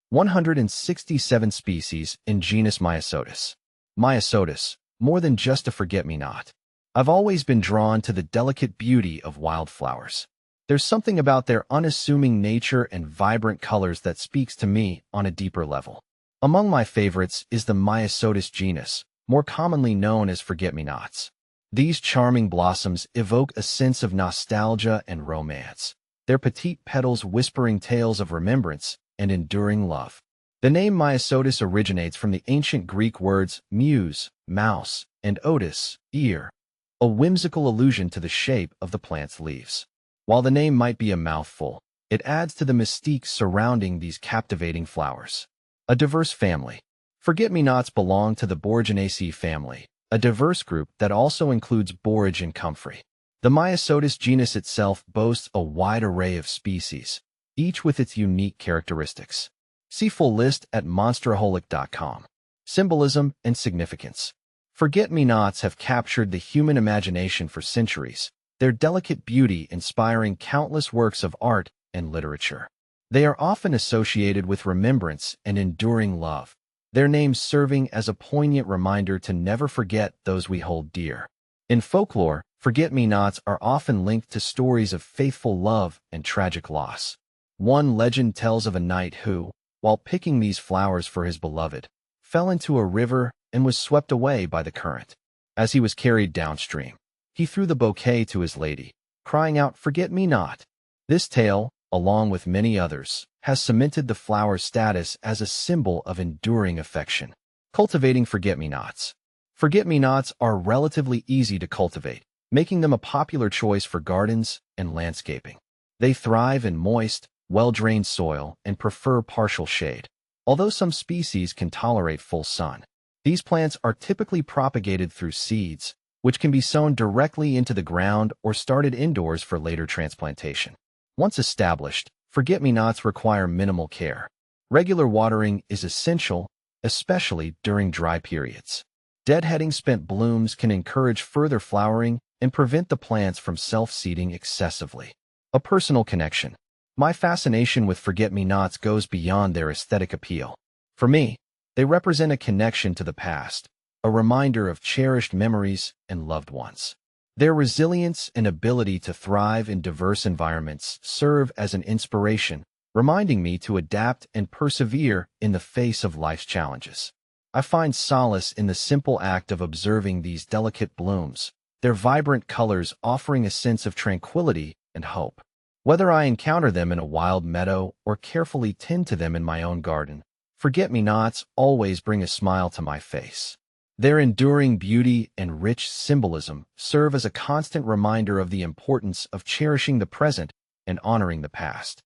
167 species in genus Myosotis. Myosotis, more than just a forget-me-not. I've always been drawn to the delicate beauty of wildflowers. There's something about their unassuming nature and vibrant colors that speaks to me on a deeper level. Among my favorites is the Myosotis genus, more commonly known as forget-me-nots. These charming blossoms evoke a sense of nostalgia and romance, their petite petals whispering tales of remembrance and enduring love. The name Myosotis originates from the ancient Greek words muse, mouse, and otis, ear, a whimsical allusion to the shape of the plant's leaves. While the name might be a mouthful, it adds to the mystique surrounding these captivating flowers. A diverse family. Forget-me-nots belong to the Boraginaceae family, a diverse group that also includes borage and comfrey. The Myosotis genus itself boasts a wide array of species, each with its unique characteristics. See full list at monsteraholic.com. Symbolism and significance. Forget-me-nots have captured the human imagination for centuries, their delicate beauty inspiring countless works of art and literature. They are often associated with remembrance and enduring love, their names serving as a poignant reminder to never forget those we hold dear. In folklore, forget-me-nots are often linked to stories of faithful love and tragic loss. One legend tells of a knight who, while picking these flowers for his beloved, fell into a river and was swept away by the current. As he was carried downstream, he threw the bouquet to his lady, crying out, "Forget-me-not." This tale, along with many others, has cemented the flower's status as a symbol of enduring affection. Cultivating forget-me-nots. Forget-me-nots are relatively easy to cultivate, making them a popular choice for gardens and landscaping. They thrive in moist, well-drained soil and prefer partial shade. Although some species can tolerate full sun, these plants are typically propagated through seeds, which can be sown directly into the ground or started indoors for later transplantation. Once established, forget-me-nots require minimal care. Regular watering is essential, especially during dry periods. Deadheading spent blooms can encourage further flowering and prevent the plants from self-seeding excessively. A personal connection. My fascination with forget-me-nots goes beyond their aesthetic appeal. For me, they represent a connection to the past, a reminder of cherished memories and loved ones. Their resilience and ability to thrive in diverse environments serve as an inspiration, reminding me to adapt and persevere in the face of life's challenges. I find solace in the simple act of observing these delicate blooms, their vibrant colors offering a sense of tranquility and hope. Whether I encounter them in a wild meadow or carefully tend to them in my own garden, forget-me-nots always bring a smile to my face. Their enduring beauty and rich symbolism serve as a constant reminder of the importance of cherishing the present and honoring the past.